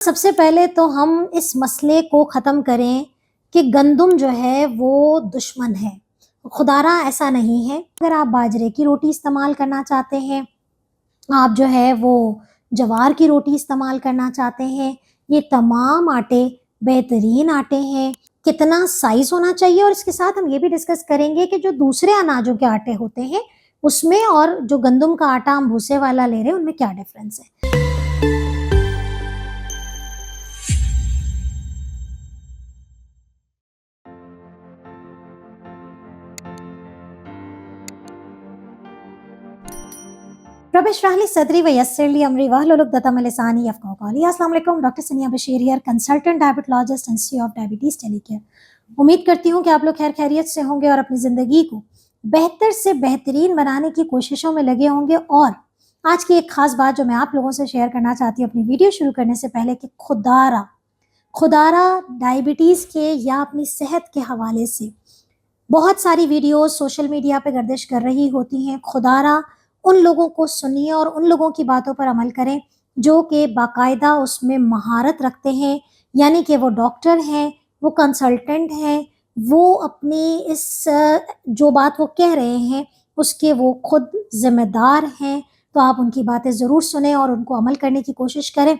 सबसे पहले तो हम इस मसले को ख़त्म करें कि गंदुम जो है वो दुश्मन है। खुदारा ऐसा नहीं है। अगर आप बाजरे की रोटी इस्तेमाल करना चाहते हैं, आप जो है वो जवार की रोटी इस्तेमाल करना चाहते हैं, ये तमाम आटे बेहतरीन आटे हैं। कितना साइज़ होना चाहिए और इसके साथ हम ये भी डिस्कस करेंगे कि जो दूसरे अनाजों के आटे होते हैं उसमें और जो गंदुम का आटा हम भूसे वाला ले रहे हैं उनमें क्या डिफरेंस है। रब इश्रह ली सदरी व यस्सिर ली अमरी वहलुल उक़दतम मिन लिसानी यफ़क़हू क़ौली। अस्सलाम वालेकुम, डॉक्टर सनिया Bashir here, consultant diabetologist, institute of diabetes टेलीकेयर। उम्मीद करती हूँ कि आप लोग खैर खैरियत से होंगे और अपनी ज़िंदगी को बेहतर से बेहतरीन बनाने की कोशिशों में लगे होंगे। और आज की एक ख़ास बात जो मैं आप लोगों से शेयर करना चाहती हूँ अपनी वीडियो शुरू करने से पहले कि खुदारा डायबिटीज़ के या अपनी सेहत के हवाले से बहुत सारी वीडियोस सोशल मीडिया पे गर्दिश कर रही होती हैं। खुदारा उन लोगों को सुनिए और उन लोगों की बातों पर अमल करें जो कि बाकायदा उसमें महारत रखते हैं, यानी कि वो डॉक्टर हैं, वो कंसल्टेंट हैं, वो अपनी इस जो बात वो कह रहे हैं उसके वो खुद ज़िम्मेदार हैं। तो आप उनकी बातें ज़रूर सुनें और उनको अमल करने की कोशिश करें।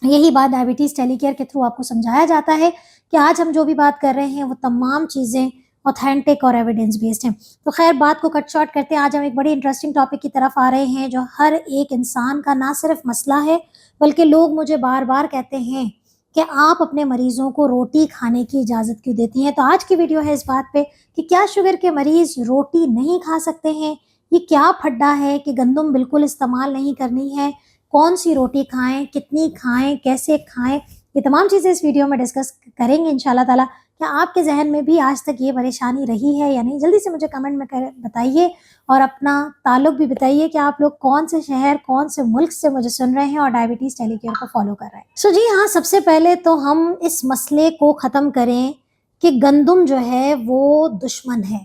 यही बात डायबिटीज़ टेलीकेयर के थ्रू आपको समझाया जाता है कि आज हम जो भी बात कर रहे हैं वो तमाम चीज़ें ऑथेंटिक और एविडेंस बेस्ड हैं। तो खैर बात को कट शॉर्ट करते हैं, आज हम एक बड़ी इंटरेस्टिंग टॉपिक की तरफ आ रहे हैं जो हर एक इंसान का ना सिर्फ मसला है बल्कि लोग मुझे बार बार कहते हैं कि आप अपने मरीज़ों को रोटी खाने की इजाज़त क्यों देती हैं। तो आज की वीडियो है इस बात पे कि क्या शुगर के मरीज़ रोटी नहीं खा सकते हैं, ये क्या फड्डा है कि गंदुम बिल्कुल इस्तेमाल नहीं करनी है, कौन सी रोटी खाएं, कितनी खाएं, कैसे खाएं, ये तमाम चीज़ें इस वीडियो में डिस्कस करेंगे इंशाल्लाह ताला। क्या आपके जहन में भी आज तक ये परेशानी रही है या नहीं, जल्दी से मुझे कमेंट में बताइए और अपना ताल्लुक भी बताइए कि आप लोग कौन से शहर, कौन से मुल्क से मुझे सुन रहे हैं और डायबिटीज़ टेलीकेयर को फॉलो कर रहे हैं। सो जी हाँ, सबसे पहले तो हम इस मसले को ख़त्म करें कि गंदुम जो है वो दुश्मन है।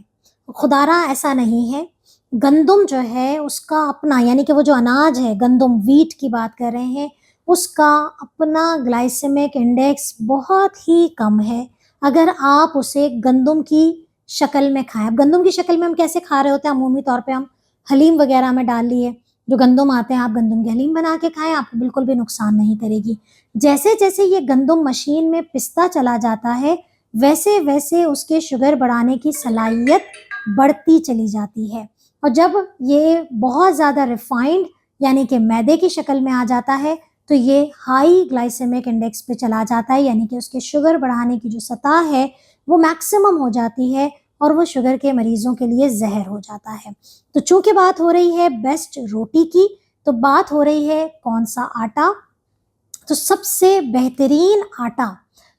खुदारा ऐसा नहीं है। गंदुम जो है उसका अपना, यानी कि वो जो अनाज है गंदुम, व्हीट की बात कर रहे हैं, उसका अपना ग्लाइसेमिक इंडेक्स बहुत ही कम है। अगर आप उसे गंदुम की शक्ल में खाएं, अब गंदुम की शक्ल में हम कैसे खा रहे होते हैं, अमूमी तौर पे हम हलीम वगैरह में डाल लिए जो गंदुम आते हैं, आप गंदुम की हलीम बना के खाएं, आपको बिल्कुल भी नुकसान नहीं करेगी। जैसे जैसे ये गंदुम मशीन में पिसता चला जाता है वैसे वैसे उसके शुगर बढ़ाने की सलाहियत बढ़ती चली जाती है। और जब ये बहुत ज़्यादा रिफाइंड यानी कि मैदे की शक्ल में आ जाता है तो ये हाई ग्लाइसेमिक इंडेक्स पे चला जाता है, यानी कि उसके शुगर बढ़ाने की जो सतह है वो मैक्सिमम हो जाती है और वो शुगर के मरीज़ों के लिए जहर हो जाता है। तो चूंकि बात हो रही है बेस्ट रोटी की, तो बात हो रही है कौन सा आटा। तो सबसे बेहतरीन आटा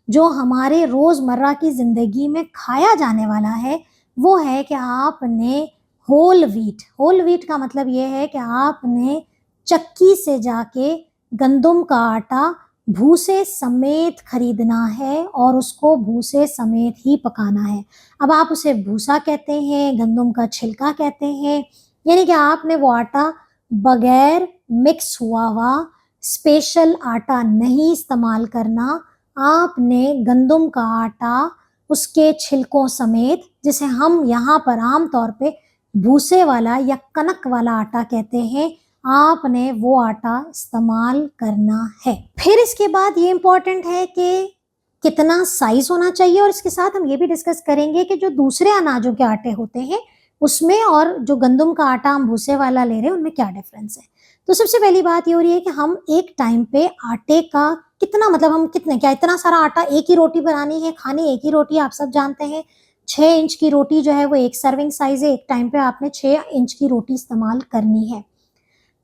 जो हमारे रोज़मर्रा की ज़िंदगी में खाया जाने वाला है वो है कि आपने होल व्हीट का मतलब ये है कि आपने चक्की से जाके गंदुम का आटा भूसे समेत खरीदना है और उसको भूसे समेत ही पकाना है। अब आप उसे भूसा कहते हैं, गंदुम का छिलका कहते हैं, यानी कि आपने वो आटा बगैर मिक्स हुआ स्पेशल आटा नहीं इस्तेमाल करना। आपने गंदुम का आटा उसके छिलकों समेत, जिसे हम यहाँ पर आम तौर पे भूसे वाला या कनक वाला आटा कहते हैं, आपने वो आटा इस्तेमाल करना है। फिर इसके बाद ये इम्पोर्टेंट है कि कितना साइज होना चाहिए और इसके साथ हम ये भी डिस्कस करेंगे कि जो दूसरे अनाजों के आटे होते हैं उसमें और जो गंदुम का आटा हम भूसे वाला ले रहे हैं उनमें क्या डिफरेंस है। तो सबसे पहली बात ये हो रही है कि हम एक टाइम पे आटे का कितना, मतलब हम कितने, क्या इतना सारा आटा एक ही रोटी बनानी है, खानी एक ही रोटी, आप सब जानते हैं 6 इंच की रोटी जो है वो एक सर्विंग साइज है, एक टाइम पे आपने 6 इंच की रोटी इस्तेमाल करनी है।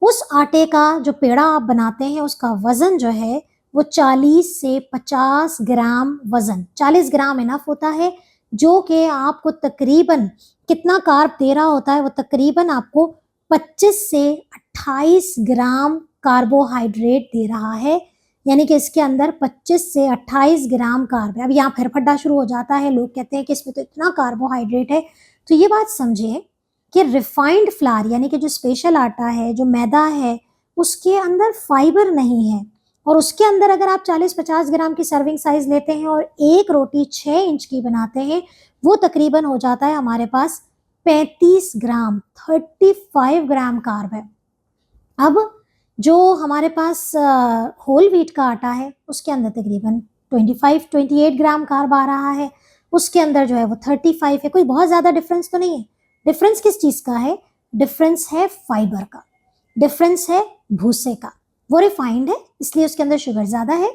उस आटे का जो पेड़ा आप बनाते हैं उसका वज़न जो है वो 40 से 50 ग्राम वज़न, 40 ग्राम इनफ होता है, जो कि आपको तकरीबन कितना कार्ब दे रहा होता है, वो तकरीबन आपको 25 से 28 ग्राम कार्बोहाइड्रेट दे रहा है, यानी कि इसके अंदर 25 से 28 ग्राम कार्ब है। अब यहाँ फिर फड्डा शुरू हो जाता है, लोग कहते हैं कि इसमें तो इतना कार्बोहाइड्रेट है। तो ये बात समझिए कि रिफाइंड फ्लावर यानी कि जो स्पेशल आटा है, जो मैदा है, उसके अंदर फाइबर नहीं है। और उसके अंदर अगर आप 40-50 ग्राम की सर्विंग साइज लेते हैं और एक रोटी 6 इंच की बनाते हैं, वो तकरीबन हो जाता है हमारे पास 35 ग्राम, 35 ग्राम कार्ब है। अब जो हमारे पास होल व्हीट का आटा है उसके अंदर तकरीबन 25-28 ग्राम कार्ब आ रहा है, उसके अंदर जो है वो 35 है। कोई बहुत ज़्यादा डिफरेंस तो नहीं है। डिफरेंस किस चीज़ का है? डिफरेंस है फाइबर का, डिफरेंस है भूसे का। वो रिफाइंड है इसलिए उसके अंदर शुगर ज़्यादा है,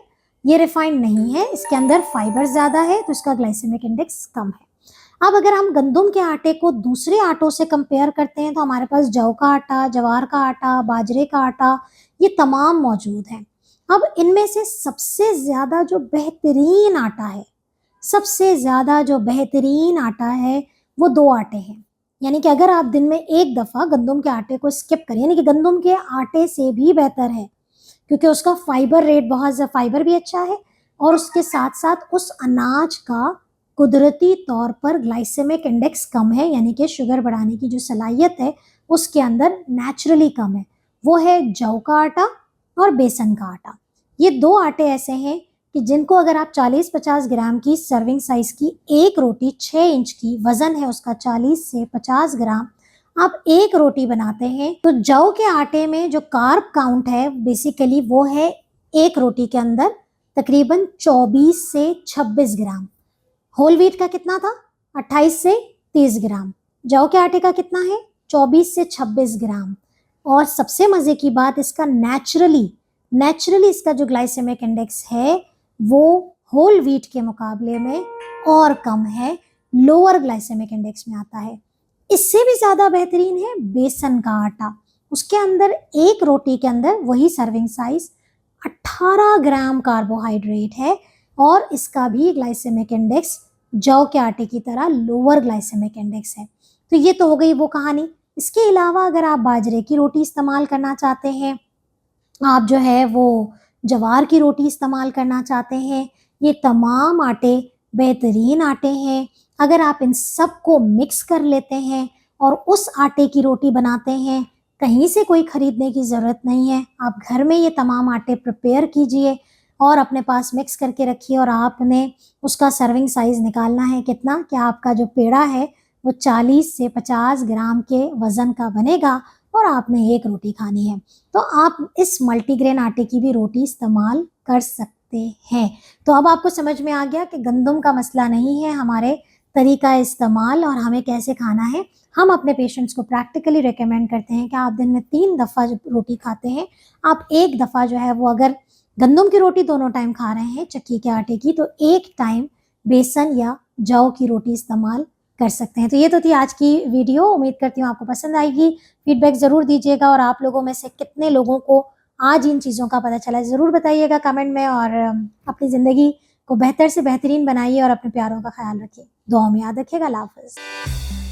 ये रिफाइंड नहीं है, इसके अंदर फाइबर ज़्यादा है तो इसका ग्लाइसेमिक इंडेक्स कम है। अब अगर हम गंदम के आटे को दूसरे आटों से कंपेयर करते हैं तो हमारे पास जौ का आटा, जवार का आटा, बाजरे का आटा, ये तमाम मौजूद हैं। अब इनमें से सबसे ज़्यादा जो बेहतरीन आटा है, सबसे ज़्यादा जो बेहतरीन आटा है वो दो आटे हैं। यानी कि अगर आप दिन में एक दफ़ा गंदम के आटे को स्किप करें, यानी कि गंदम के आटे से भी बेहतर है क्योंकि उसका फाइबर रेट बहुत, फाइबर भी अच्छा है और उसके साथ साथ उस अनाज का कुदरती तौर पर ग्लाइसेमिक इंडेक्स कम है, यानी कि शुगर बढ़ाने की जो सलाहियत है उसके अंदर नेचुरली कम है। वो है जौ का आटा और बेसन का आटा। ये दो आटे ऐसे हैं कि जिनको अगर आप 40-50 ग्राम की सर्विंग साइज की एक रोटी 6 इंच की, वजन है उसका 40 से 50 ग्राम, आप एक रोटी बनाते हैं तो जौ के आटे में जो कार्ब काउंट है बेसिकली वो है एक रोटी के अंदर तकरीबन 24 से 26 ग्राम। होल व्हीट का कितना था? 28 से 30 ग्राम। जौ के आटे का कितना है? 24 से 26 ग्राम। और सबसे मजे की बात, इसका नेचुरली इसका जो ग्लाइसेमिक इंडेक्स है वो होल व्हीट के मुकाबले में और कम है, लोअर ग्लाइसेमिक इंडेक्स में आता है। इससे भी ज़्यादा बेहतरीन है बेसन का आटा। उसके अंदर एक रोटी के अंदर वही सर्विंग साइज 18 ग्राम कार्बोहाइड्रेट है और इसका भी ग्लाइसेमिक इंडेक्स जौ के आटे की तरह लोअर ग्लाइसेमिक इंडेक्स है। तो ये तो हो गई वो कहानी। इसके अलावा अगर आप बाजरे की रोटी इस्तेमाल करना चाहते हैं, आप जो है वो जवार की रोटी इस्तेमाल करना चाहते हैं, ये तमाम आटे बेहतरीन आटे हैं। अगर आप इन सब को मिक्स कर लेते हैं और उस आटे की रोटी बनाते हैं, कहीं से कोई खरीदने की ज़रूरत नहीं है। आप घर में ये तमाम आटे प्रिपेयर कीजिए और अपने पास मिक्स करके रखिए और आपने उसका सर्विंग साइज़ निकालना है कितना, कि आपका जो पेड़ा है वो 40 से 50 ग्राम के वज़न का बनेगा और आपने एक रोटी खानी है। तो आप इस मल्टीग्रेन आटे की भी रोटी इस्तेमाल कर सकते हैं। तो अब आपको समझ में आ गया कि गंदम का मसला नहीं है, हमारे तरीका इस्तेमाल और हमें कैसे खाना है। हम अपने पेशेंट्स को प्रैक्टिकली रिकमेंड करते हैं कि आप दिन में 3 दफ़ा जब रोटी खाते हैं, आप एक दफ़ा जो है वो अगर गंदम की रोटी दोनों टाइम खा रहे हैं चक्की के आटे की, तो एक टाइम बेसन या जौ की रोटी इस्तेमाल कर सकते हैं। तो ये तो थी आज की वीडियो, उम्मीद करती हूँ आपको पसंद आएगी। फीडबैक ज़रूर दीजिएगा और आप लोगों में से कितने लोगों को आज इन चीज़ों का पता चला ज़रूर बताइएगा कमेंट में। और अपनी ज़िंदगी को बेहतर से बेहतरीन बनाइए और अपने प्यारों का ख्याल रखिए। दुआ में याद रखिएगा। अल्लाह हाफ़िज़।